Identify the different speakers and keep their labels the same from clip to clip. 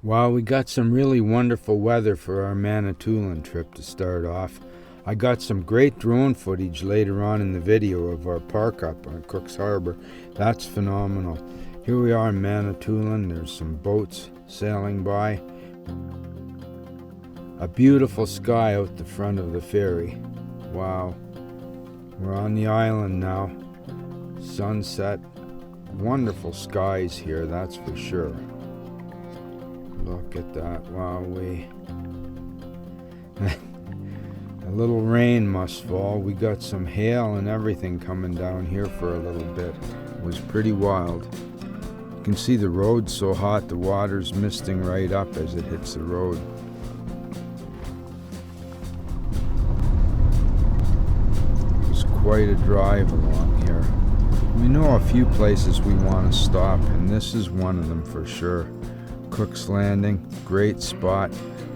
Speaker 1: Well, we got some really wonderful weather for our Manitoulin trip to start off. I got some great drone footage later on in the video of our park up on Cook's Harbor. That's phenomenal. Here we are in Manitoulin. There's some boats sailing by. A beautiful sky out the front of the ferry. Wow. We're on the island now. Sunset. Wonderful skies here, that's for sure. Look at that, wowee. A little rain must fall. We got some hail and everything coming down here for a little bit. It was pretty wild. You can see the road so hot, the water's misting right up as it hits the road. It was quite a drive along here. We know a few places we want to stop, and this is one of them for sure. Cook's Landing, great spot.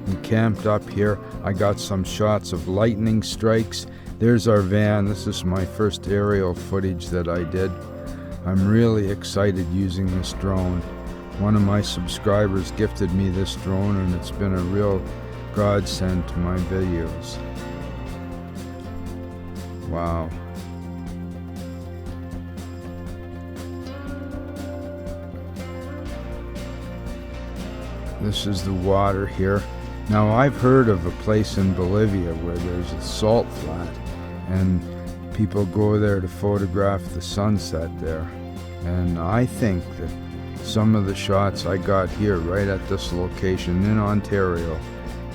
Speaker 1: We camped up here. I got some shots of lightning strikes. There's our van. This is my first aerial footage that I did. I'm really excited using this drone. One of my subscribers gifted me this drone, and it's been a real godsend to my videos. Wow. This is the water here. Now, I've heard of a place in Bolivia where there's a salt flat, and people go there to photograph the sunset there. And I think that some of the shots I got here, right at this location in Ontario,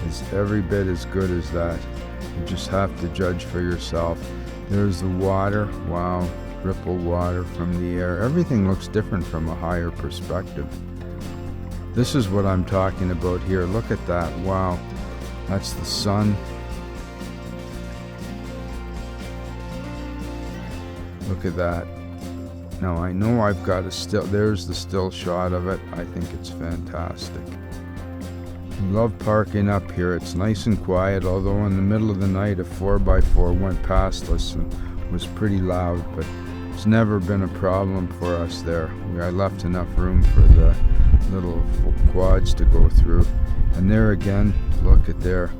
Speaker 1: is every bit as good as that. You just have to judge for yourself. There's the water. Wow, ripple water from the air. Everything looks different from a higher perspective. This is what I'm talking about here. Look at that. Wow. That's the sun. Look at that. Now I know I've got a still. There's the still shot of it. I think it's fantastic. We love parking up here. It's nice and quiet, although in the middle of the night a 4x4 went past us and was pretty loud, but it's never been a problem for us there. I left enough room for the little quads to go through. And there again, look at there.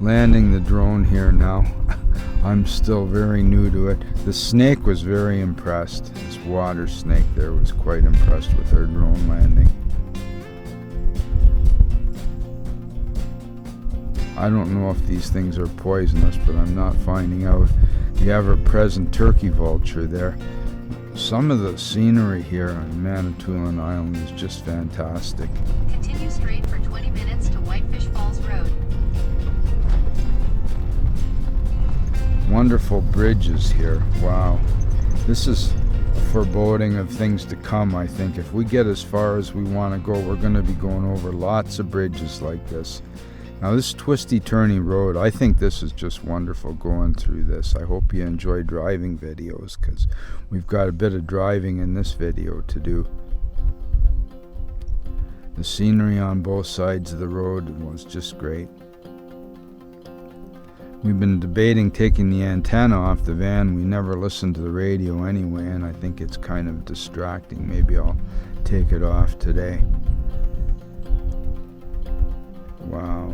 Speaker 1: Landing the drone here now. I'm still very new to it. The snake was very impressed. This water snake there was quite impressed with our drone landing. I don't know if these things are poisonous, but I'm not finding out. The ever-present turkey vulture there. Some of the scenery here on Manitoulin Island is just fantastic.
Speaker 2: Continue straight for 20 minutes to Whitefish Falls Road.
Speaker 1: Wonderful bridges here. Wow. This is a foreboding of things to come, I think. If we get as far as we want to go, we're going to be going over lots of bridges like this. Now this twisty-turny road, I think this is just wonderful going through this. I hope you enjoy driving videos, because we've got a bit of driving in this video to do. The scenery on both sides of the road was just great. We've been debating taking the antenna off the van. We never listen to the radio anyway, and I think it's kind of distracting. Maybe I'll take it off today. Wow.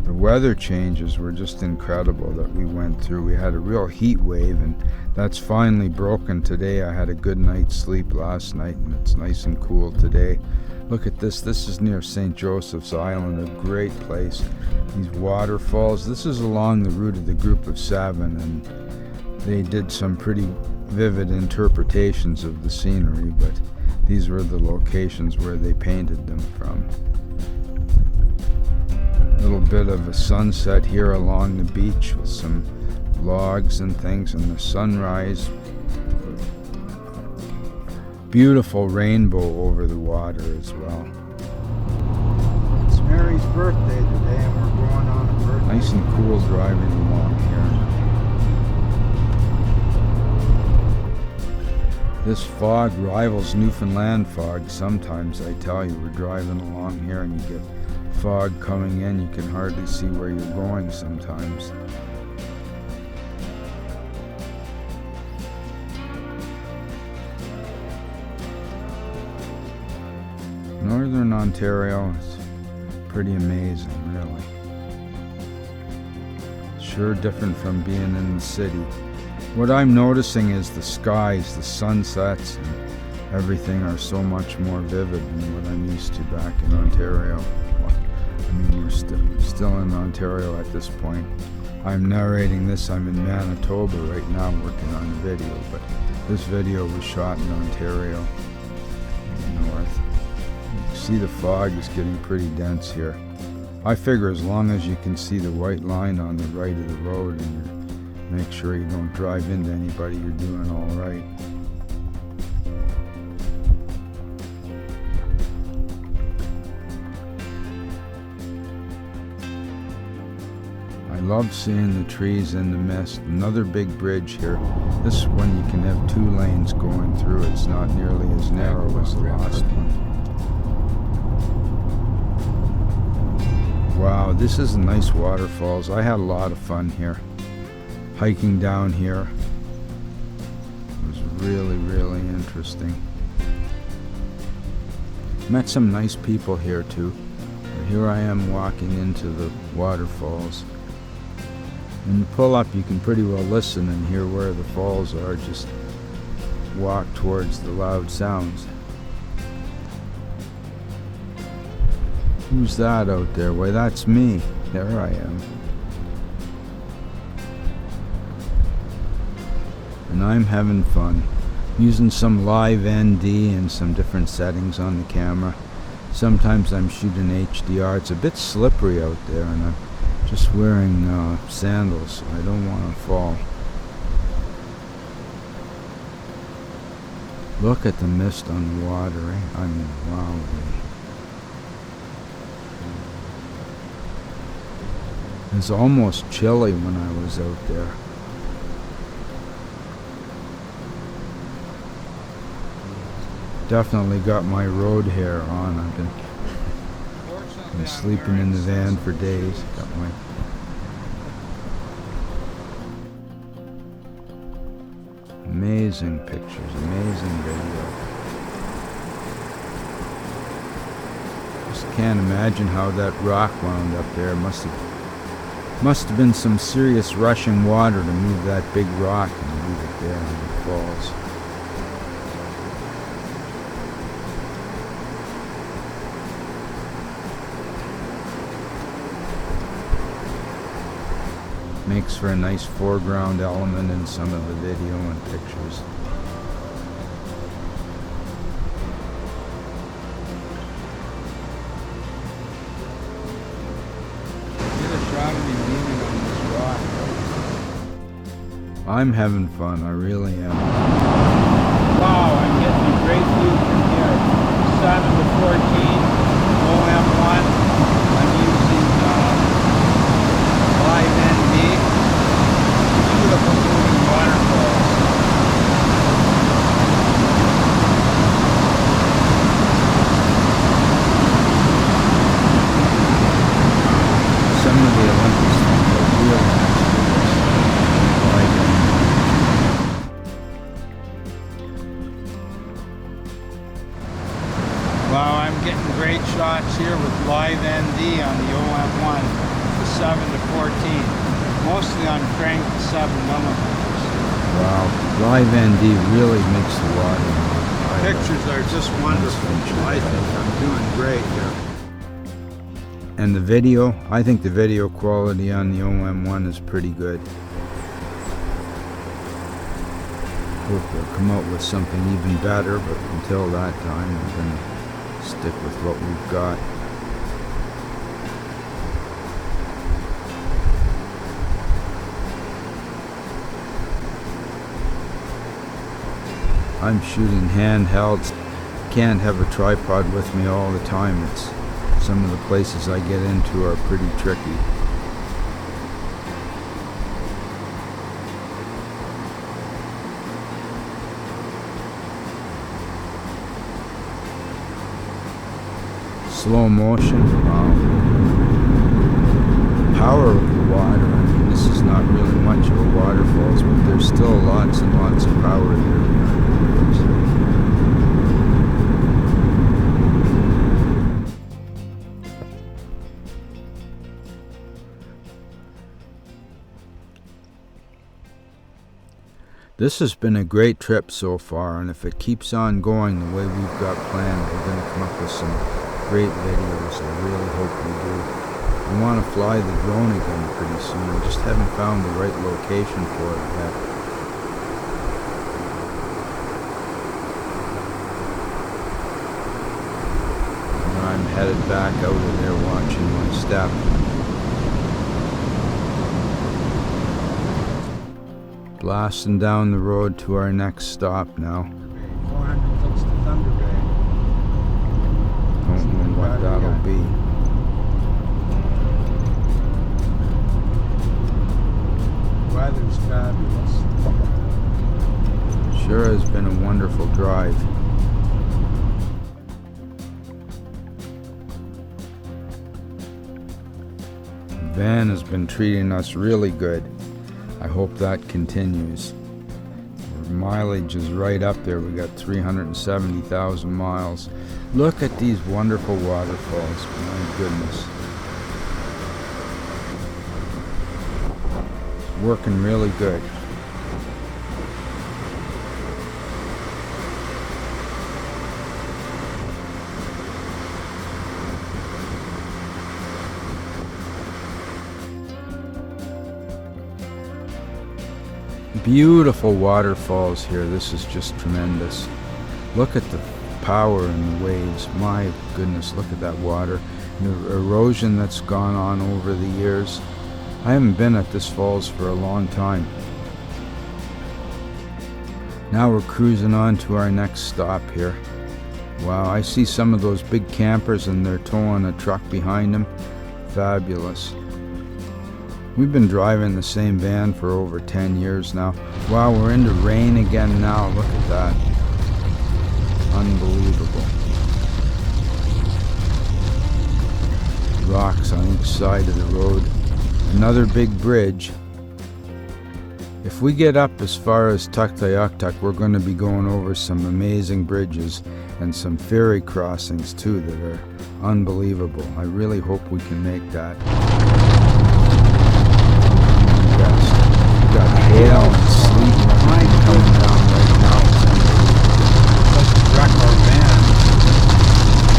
Speaker 1: The weather changes were just incredible that we went through. We had a real heat wave, and that's finally broken today. I had a good night's sleep last night, and it's nice and cool today. Look at this. This is near St. Joseph's Island, a great place. These waterfalls. This is along the route of the Group of Seven, and they did some pretty vivid interpretations of the scenery, but these were the locations where they painted them from. A little bit of a sunset here along the beach with some logs and things, and the sunrise. Beautiful rainbow over the water as well. It's Mary's birthday today, and we're going on a birthday. Nice and cool driving along here. This fog rivals Newfoundland fog sometimes, I tell you. We're driving along here and you get fog coming in. You can hardly see where you're going sometimes. No, Northern Ontario is pretty amazing, really. Sure different from being in the city. What I'm noticing is the skies, the sunsets, and everything are so much more vivid than what I'm used to back in Ontario. I mean, we're still in Ontario at this point. I'm narrating this, I'm in Manitoba right now working on a video, but this video was shot in Ontario, north. You see the fog is getting pretty dense here. I figure as long as you can see the white line on the right of the road and you make sure you don't drive into anybody, you're doing all right. I love seeing the trees in the mist. Another big bridge here. This one you can have 2 lanes going through. It's not nearly as narrow as the last one. Wow, this is nice waterfalls. I had a lot of fun here. Hiking down here. It was really, really interesting. Met some nice people here too. Here I am walking into the waterfalls. When you pull up, you can pretty well listen and hear where the falls are. Just walk towards the loud sounds. Who's that out there? Why, that's me. There I am. And I'm having fun. Using some live ND and some different settings on the camera. Sometimes I'm shooting HDR. It's a bit slippery out there, and I'm just wearing sandals, so I don't want to fall. Look at the mist on the water, eh? I mean, wow. It was almost chilly when I was out there. Definitely got my road hair on. I've been sleeping in the van for days. Got my amazing pictures, amazing video. Just can't imagine how that rock wound up there. Must have been some serious rushing water to move that big rock and move it there in the falls. Makes for a nice foreground element in some of the video and pictures. Get a shot of me leaning on this rock. I'm having fun, I really am. Wow, I'm getting a great view from here. 7 to 14, OM1. I'm using live ND. Beautiful moving waterfalls. Some of the Olympics think are real nice. Wow, I'm getting great shots here with live ND on the OM1, the 7 to 14. Mostly on crank 7mm. Wow, live ND really makes the water. Pictures are just wonderful. I think I'm doing great here. And the video, I think the video quality on the OM1 is pretty good. Hope they'll come out with something even better, but until that time, we're going to stick with what we've got. I'm shooting handhelds. Can't have a tripod with me all the time. Some of the places I get into are pretty tricky. Slow motion. Wow. Power of the water. I mean, this is not really much of a waterfalls, but there's still lots and lots of power here. This has been a great trip so far, and if it keeps on going the way we've got planned, we're going to come up with some great videos. I really hope we do. We want to fly the drone again pretty soon. We just haven't found the right location for it yet. And I'm headed back out of there watching my step. Blasting down the road to our next stop now.
Speaker 3: 400 clicks to Thunder Bay.
Speaker 1: Don't know what that'll be.
Speaker 3: Weather's fabulous.
Speaker 1: Sure has been a wonderful drive. The van has been treating us really good. I hope that continues. Our mileage is right up there. We got 370,000 miles. Look at these wonderful waterfalls. My goodness. It's working really good. Beautiful waterfalls here. This is just tremendous. Look at the power in the waves. My goodness, look at that water. The erosion that's gone on over the years. I haven't been at this falls for a long time. Now we're cruising on to our next stop here. Wow, I see some of those big campers and they're towing a truck behind them. Fabulous. We've been driving the same van for over 10 years now. Wow, we're into rain again now. Look at that. Unbelievable. Rocks on each side of the road. Another big bridge. If we get up as far as Tuktoyaktuk, we're going to be going over some amazing bridges and some ferry crossings too that are unbelievable. I really hope we can make that. We've got hail and sleet and everything coming down right now. It's like to wreck our van.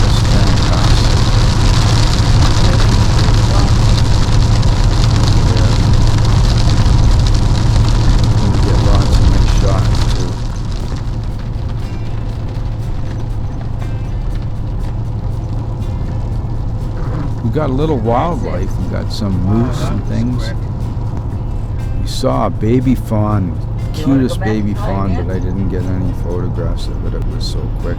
Speaker 1: Just fantastic. We get lots of nice shots too. We got a little wildlife. We got some moose and things. We saw a baby fawn, cutest baby fawn, but I didn't get any photographs of it. It was so quick.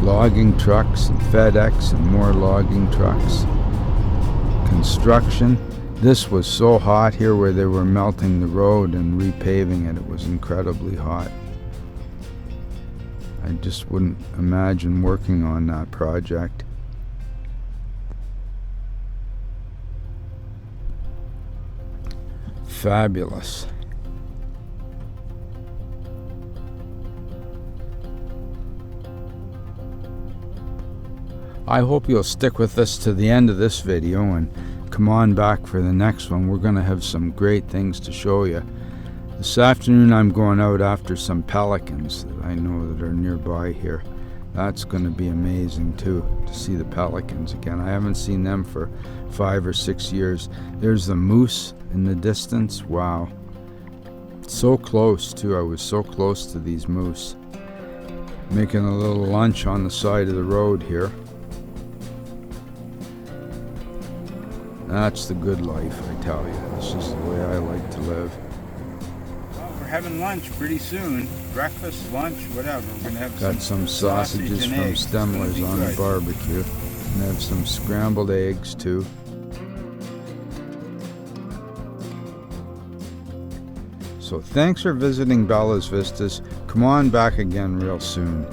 Speaker 1: Logging trucks and FedEx and more logging trucks. Construction. This was so hot here where they were melting the road and repaving it. It was incredibly hot. I just wouldn't imagine working on that project. Fabulous. I hope you'll stick with us to the end of this video and come on back for the next one. We're going to have some great things to show you. This afternoon I'm going out after some pelicans that I know that are nearby here. That's going to be amazing too, to see the pelicans again. I haven't seen them for 5 or 6 years. There's the moose in the distance. Wow. So close too. I was so close to these moose. Making a little lunch on the side of the road here. That's the good life, I tell you. This is the way I like to live. Well, we're having lunch pretty soon. Breakfast, lunch, whatever. We're gonna have got some sausages from eggs. Stemler's on the barbecue. And have some scrambled eggs too. So thanks for visiting Bella's Vistas. Come on back again real soon.